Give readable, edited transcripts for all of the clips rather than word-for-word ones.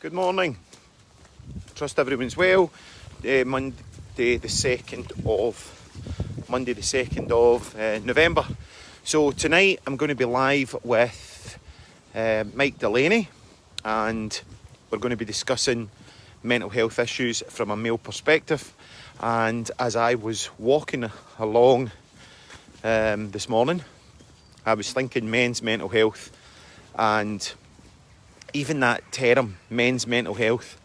Good morning. Trust everyone's well. Monday the 2nd of November. So tonight I'm going to be live with Mike Delaney, and we're going to be discussing mental health issues from a male perspective. And as I was walking along this morning, I was thinking men's mental health, and even that term, men's mental health,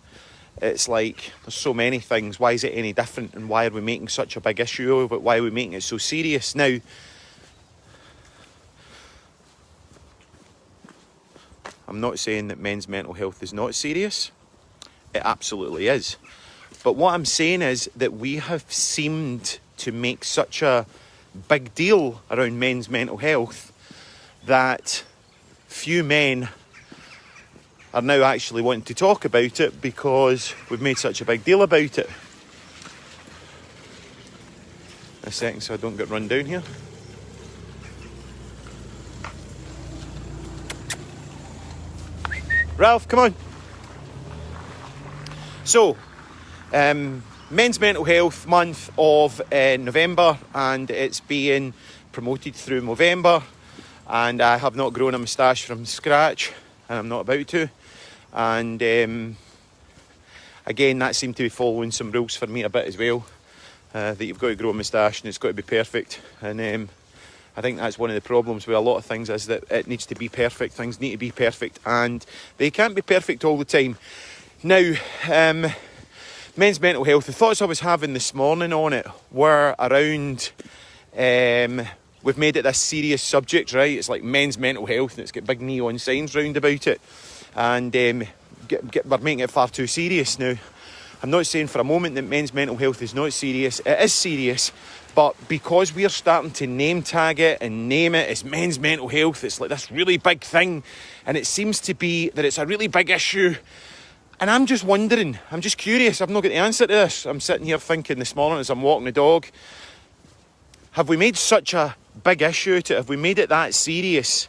it's like there's so many things. Why is it any different, and why are we making such a big issue of it? Why are we making it so serious? Now, I'm not saying that men's mental health is not serious. It absolutely is. But what I'm saying is that we have seemed to make such a big deal around men's mental health that few men are now actually wanting to talk about it because we've made such a big deal about it. A second so I don't get run down here. Ralph, come on. So, Men's Mental Health Month of November, and it's being promoted through Movember, and I have not grown a moustache from scratch, and I'm not about to. And again, that seemed to be following some rules for me a bit as well, that you've got to grow a moustache and it's got to be perfect. And I think that's one of the problems with a lot of things, is that it needs to be perfect. Things need to be perfect, and they can't be perfect all the time. Now, men's mental health, the thoughts I was having this morning on it were around, we've made it this serious subject, right? It's like men's mental health, and it's got big neon signs round about it. And we're making it far too serious now. I'm not saying for a moment that men's mental health is not serious. It is serious, but because we're starting to name tag it and name it as men's mental health, it's like this really big thing, and it seems to be that it's a really big issue. And I'm just wondering, I'm just curious, I've not got the answer to this. I'm sitting here thinking this morning as I'm walking the dog, have we made such a big issue to it? Have we made it that serious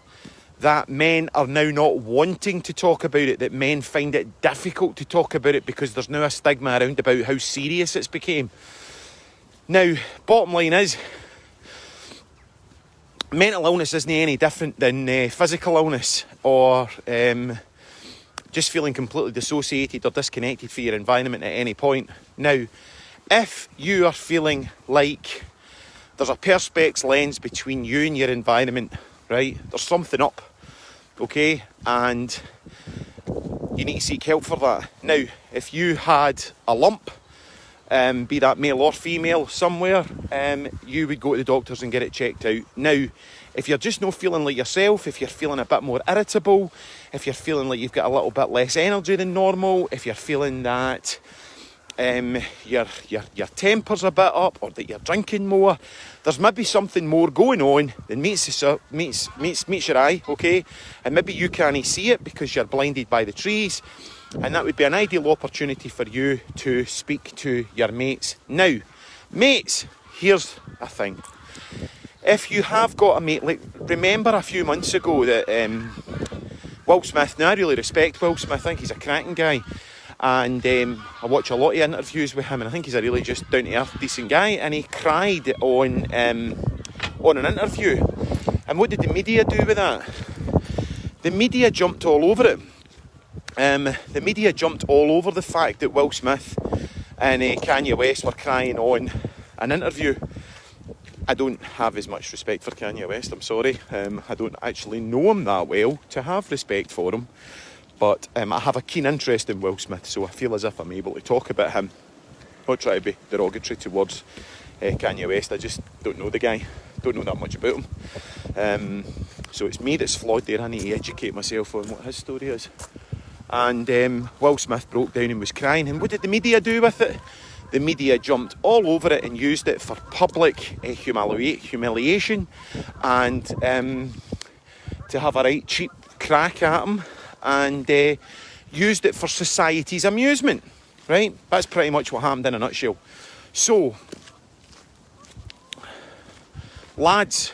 that men are now not wanting to talk about it, that men find it difficult to talk about it because there's now a stigma around about how serious it's became? Now, bottom line is, mental illness isn't any different than physical illness, or just feeling completely dissociated or disconnected from your environment at any point. Now, if you are feeling like there's a perspex lens between you and your environment, right, there's something up, okay, and you need to seek help for that. Now, if you had a lump, be that male or female somewhere, you would go to the doctors and get it checked out. Now, if you're just not feeling like yourself, if you're feeling a bit more irritable, if you're feeling like you've got a little bit less energy than normal, if you're feeling that your temper's a bit up, or that you're drinking more, there's maybe something more going on than meets your eye, okay? And maybe you can't see it because you're blinded by the trees, and that would be an ideal opportunity for you to speak to your mates. Now, mates, here's a thing. If you have got a mate, like, remember a few months ago that Will Smith, now I really respect Will Smith, I think he's a cracking guy, and I watch a lot of interviews with him, and I think he's a really just down-to-earth, decent guy, and he cried on an interview. And what did the media do with that? The media jumped all over it. The media jumped all over the fact that Will Smith and Kanye West were crying on an interview. I don't have as much respect for Kanye West, I'm sorry. I don't actually know him that well to have respect for him. But I have a keen interest in Will Smith, so I feel as if I'm able to talk about him. Not try to be derogatory towards Kanye West. I just don't know the guy. Don't know that much about him. So it's me that's flawed there. I need to educate myself on what his story is. And Will Smith broke down and was crying. And what did the media do with it? The media jumped all over it and used it for public humiliation, and to have a right cheap crack at him, and used it for society's amusement, right? That's pretty much what happened in a nutshell. So, lads,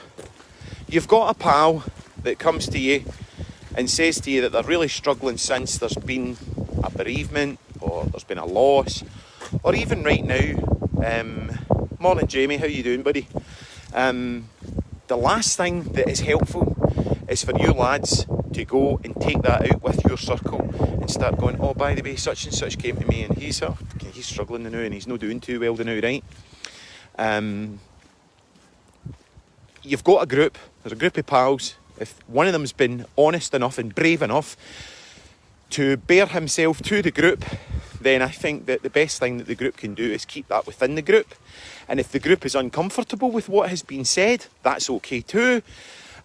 you've got a pal that comes to you and says to you that they're really struggling since there's been a bereavement, or there's been a loss, or even right now, morning Jamie, how you doing, buddy? The last thing that is helpful is for you lads to go and take that out with your circle and start going, oh, by the way, such and such came to me and he's struggling now and he's not doing too well now, right? You've got a group, there's a group of pals. If one of them's been honest enough and brave enough to bear himself to the group, then I think that the best thing that the group can do is keep that within the group. And if the group is uncomfortable with what has been said, that's okay too.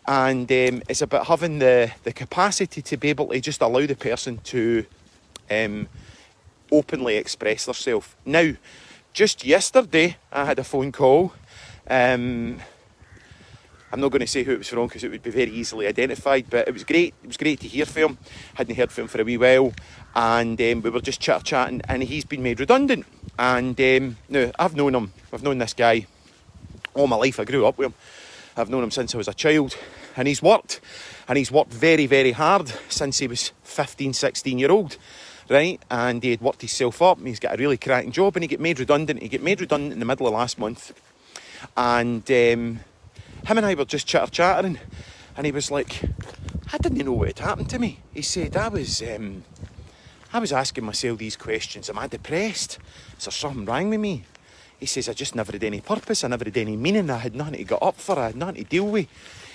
And it's about having the capacity to be able to just allow the person to openly express themselves. Now, just yesterday, I had a phone call. I'm not going to say who it was from because it would be very easily identified, but it was great. It was great to hear from him. Hadn't heard from him for a wee while, and we were just chatting, and he's been made redundant. And now, I've known him. I've known this guy all my life. I grew up with him. I've known him since I was a child, and he's worked very, very hard since he was 15, 16-year-old, right? And he had worked himself up, and he's got a really cracking job, and he got made redundant. He got made redundant in the middle of last month, and him and I were just chatting, and he was like, I didn't know what had happened to me. He said, I was asking myself these questions. Am I depressed? Is there something wrong with me? He says, I just never had any purpose. I never had any meaning. I had nothing to get up for. I had nothing to deal with.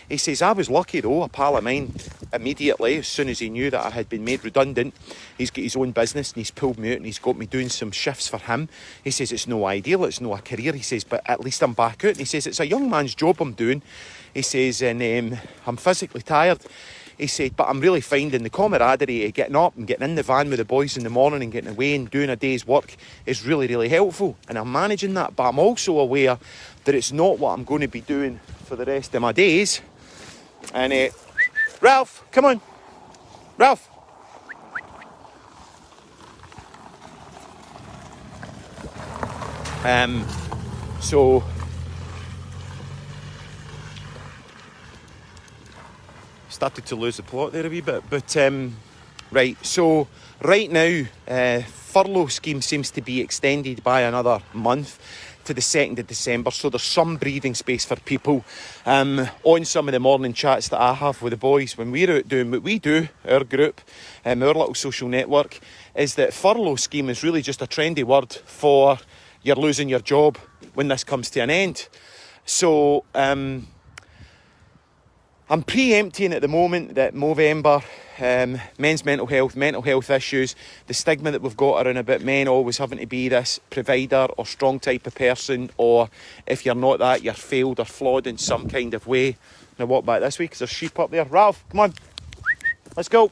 He says, I was lucky though. A pal of mine, immediately, as soon as he knew that I had been made redundant, he's got his own business and he's pulled me out and he's got me doing some shifts for him. He says, it's no ideal, it's no a career. He says, but at least I'm back out. And he says, it's a young man's job I'm doing. He says, and I'm physically tired. He said, but I'm really finding the camaraderie of getting up and getting in the van with the boys in the morning and getting away and doing a day's work is really, really helpful. And I'm managing that, but I'm also aware that it's not what I'm going to be doing for the rest of my days. And Ralph, come on. Ralph. So started to lose the plot there a wee bit, but right, so right now furlough scheme seems to be extended by another month to the 2nd of December, so there's some breathing space for people. On some of the morning chats that I have with the boys when we're out doing what we do, our group, our little social network, is that furlough scheme is really just a trendy word for you're losing your job when this comes to an end. So I'm preempting at the moment that Movember, men's mental health issues, the stigma that we've got around about men always having to be this provider or strong type of person, or if you're not that, you're failed or flawed in some kind of way. Now walk back this way because there's sheep up there. Ralph, come on, let's go.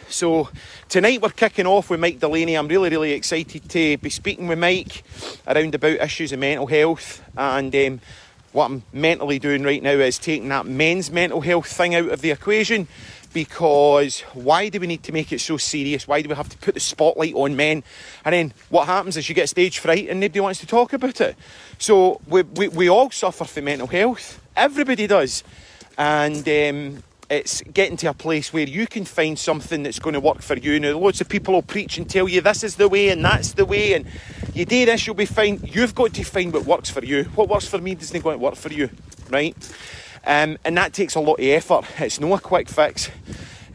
So tonight we're kicking off with Mike Delaney. I'm really, really excited to be speaking with Mike around about issues of mental health, and what I'm mentally doing right now is taking that men's mental health thing out of the equation, because why do we need to make it so serious? Why do we have to put the spotlight on men? And then what happens is you get stage fright and nobody wants to talk about it. So we all suffer from mental health. Everybody does. And it's getting to a place where you can find something that's going to work for you. Now, loads of people will preach and tell you this is the way and that's the way, and you do this, you'll be fine. You've got to find what works for you. What works for me doesn't going to work for you, right? And that takes a lot of effort. It's not a quick fix.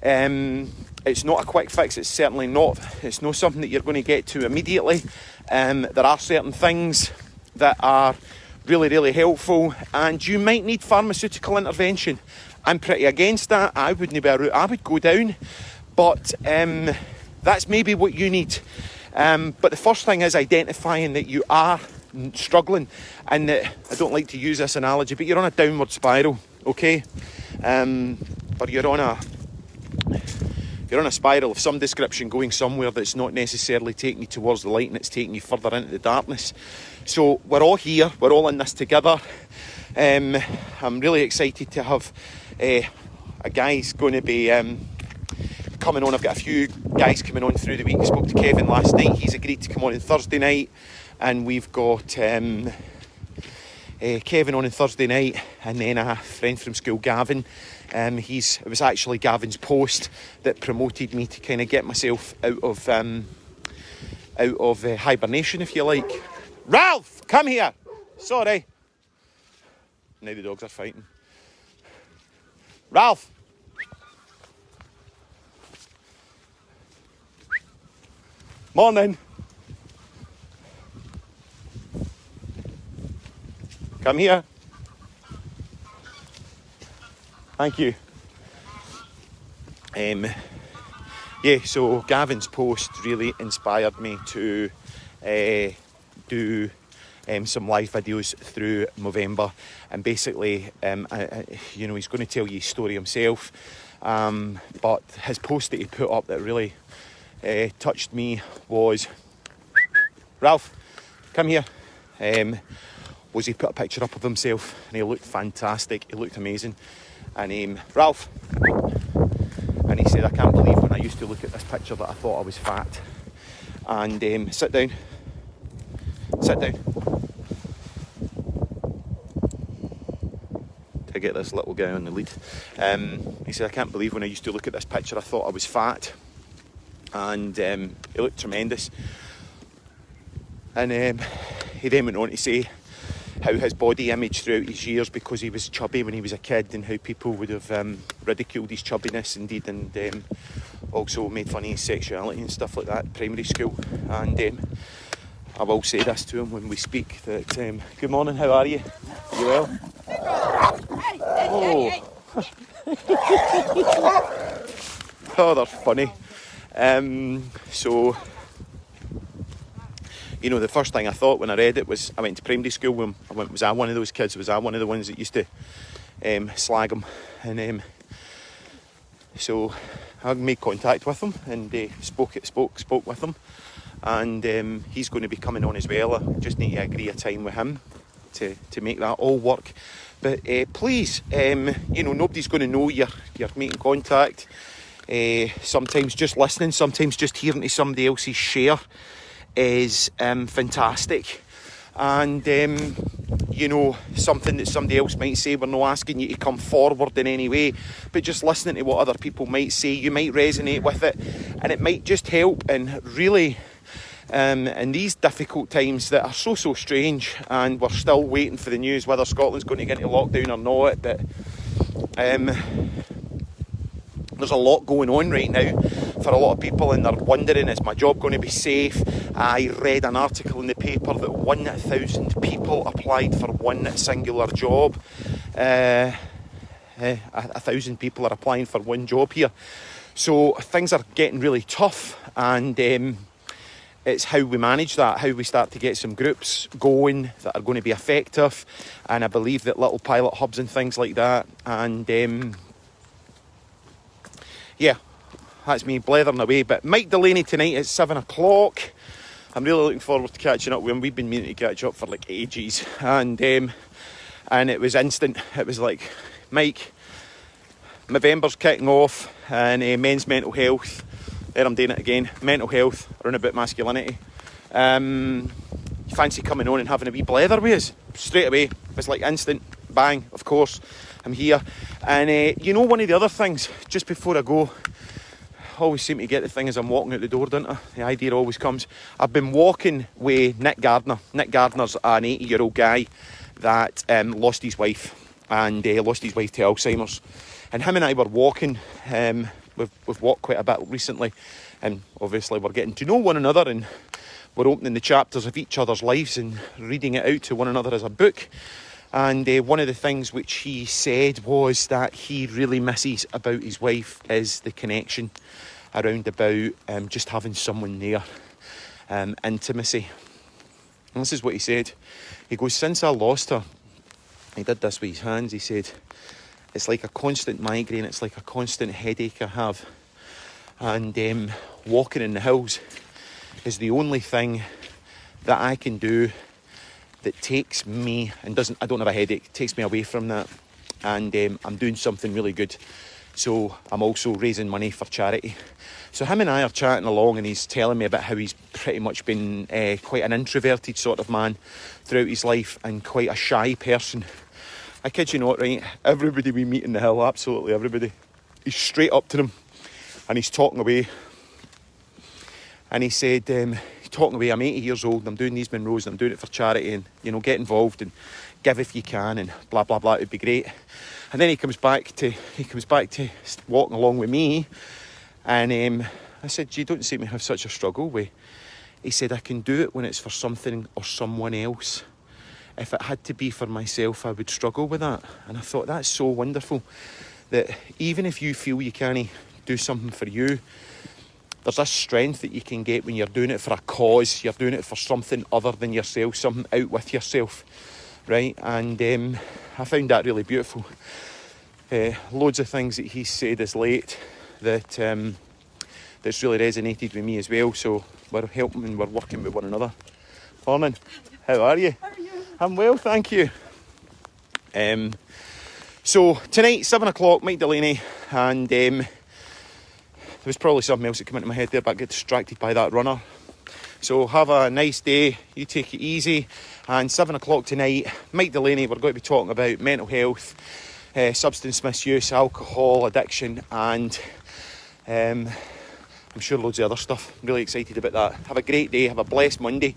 It's not a quick fix. It's certainly not. It's not something that you're going to get to immediately. There are certain things that are really, really helpful, and you might need pharmaceutical intervention. I'm pretty against that. I wouldn't be a route I would go down, but that's maybe what you need. But the first thing is identifying that you are struggling, and that, I don't like to use this analogy, but you're on a downward spiral, okay? Or you're on a spiral of some description going somewhere that's not necessarily taking you towards the light, and it's taking you further into the darkness. So we're all here, we're all in this together. I'm really excited to have a guy's going to be coming on. I've got a few guys coming on through the week. I spoke to Kevin last night. He's agreed to come on Thursday night, and we've got Kevin on Thursday night, and then a friend from school, Gavin, It was actually Gavin's post that promoted me to kind of get myself out of hibernation, if you like. Ralph, come here. Sorry. Now the dogs are fighting. Ralph. Morning. Come here. Thank you. So Gavin's post really inspired me to do some live videos through Movember, and basically, he's going to tell you his story himself, but his post that he put up that really touched me was, Ralph, come here, was he put a picture up of himself, and he looked fantastic, he looked amazing, and Ralph, and he said, I can't believe when I used to look at this picture that I thought I was fat. And sit down. To get this little guy on the lead. He said, I can't believe when I used to look at this picture I thought I was fat. And he looked tremendous. And he then went on to say how his body image throughout his years, because he was chubby when he was a kid, and how people would have ridiculed his chubbiness indeed, and also made fun of his sexuality and stuff like that in primary school. And I will say this to him when we speak, that good morning, how are you? Are you well? Oh, oh, they're funny. So, the first thing I thought when I read it was, I went to primary school with him. Was I one of those kids? Was I one of the ones that used to slag him? And so I made contact with him and spoke with him. And he's going to be coming on as well. I just need to agree a time with him to make that all work. But please, nobody's going to know you're making contact. Sometimes just listening, sometimes just hearing to somebody else's share is fantastic. And something that somebody else might say, we're not asking you to come forward in any way, but just listening to what other people might say, you might resonate with it, and it might just help. And really, in these difficult times that are so strange, and we're still waiting for the news whether Scotland's going to get into lockdown or not, that there's a lot going on right now for a lot of people, and they're wondering, is my job going to be safe? I read an article in the paper that 1,000 people applied for one singular job. 1,000 people are applying for one job here. So things are getting really tough, and it's how we manage that, how we start to get some groups going that are going to be effective. And I believe that little pilot hubs and things like that. And yeah, that's me blethering away. But Mike Delaney tonight at 7 o'clock. I'm really looking forward to catching up with him. We've been meaning to catch up for like ages. And it was instant. It was like, Mike, Movember's kicking off, and men's mental health. There, I'm doing it again. Mental health, around about masculinity. You fancy coming on and having a wee blether with us? Straight away. It's like instant. Bang, of course. I'm here. And one of the other things, just before I go, I always seem to get the thing as I'm walking out the door, don't I? The idea always comes. I've been walking with Nick Gardner. Nick Gardner's an 80-year-old guy that lost his wife, and lost his wife to Alzheimer's. And him and I were walking. We've walked quite a bit recently, and obviously we're getting to know one another, and we're opening the chapters of each other's lives and reading it out to one another as a book. And one of the things which he said was that he really misses about his wife is the connection around about just having someone there, intimacy. And this is what he said. He goes, since I lost her, he did this with his hands, he said, it's like a constant migraine, it's like a constant headache I have. And walking in the hills is the only thing that I can do that takes me, and I don't have a headache, takes me away from that. And I'm doing something really good. So I'm also raising money for charity. So him and I are chatting along, and he's telling me about how he's pretty much been quite an introverted sort of man throughout his life, and quite a shy person. I kid you not, right? Everybody we meet in the hill, absolutely everybody, he's straight up to them and he's talking away. And he said, he's talking away, I'm 80 years old and I'm doing these Monroes and I'm doing it for charity and, you know, get involved and give if you can and blah, blah, blah, it'd be great. And then he comes back to walking along with me and I said, you don't seem to have such a struggle with. He said, I can do it when it's for something or someone else. If it had to be for myself, I would struggle with that. And I thought, that's so wonderful that even if you feel you can't do something for you, there's this strength that you can get when you're doing it for a cause, you're doing it for something other than yourself, something out with yourself, right? And I found that really beautiful. Loads of things that he said as late that that's really resonated with me as well. So we're helping and we're working with one another. Morning, how are you? How are you? I'm well, thank you. So tonight, 7 o'clock, Mike Delaney, and there was probably something else that came into my head there, but I get distracted by that runner. So have a nice day, you take it easy, and 7 o'clock tonight, Mike Delaney, we're going to be talking about mental health, substance misuse, alcohol addiction, and I'm sure loads of other stuff. I'm really excited about that. Have a great day, have a blessed Monday,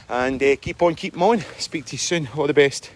and keep on keeping on. Speak to you soon, all the best.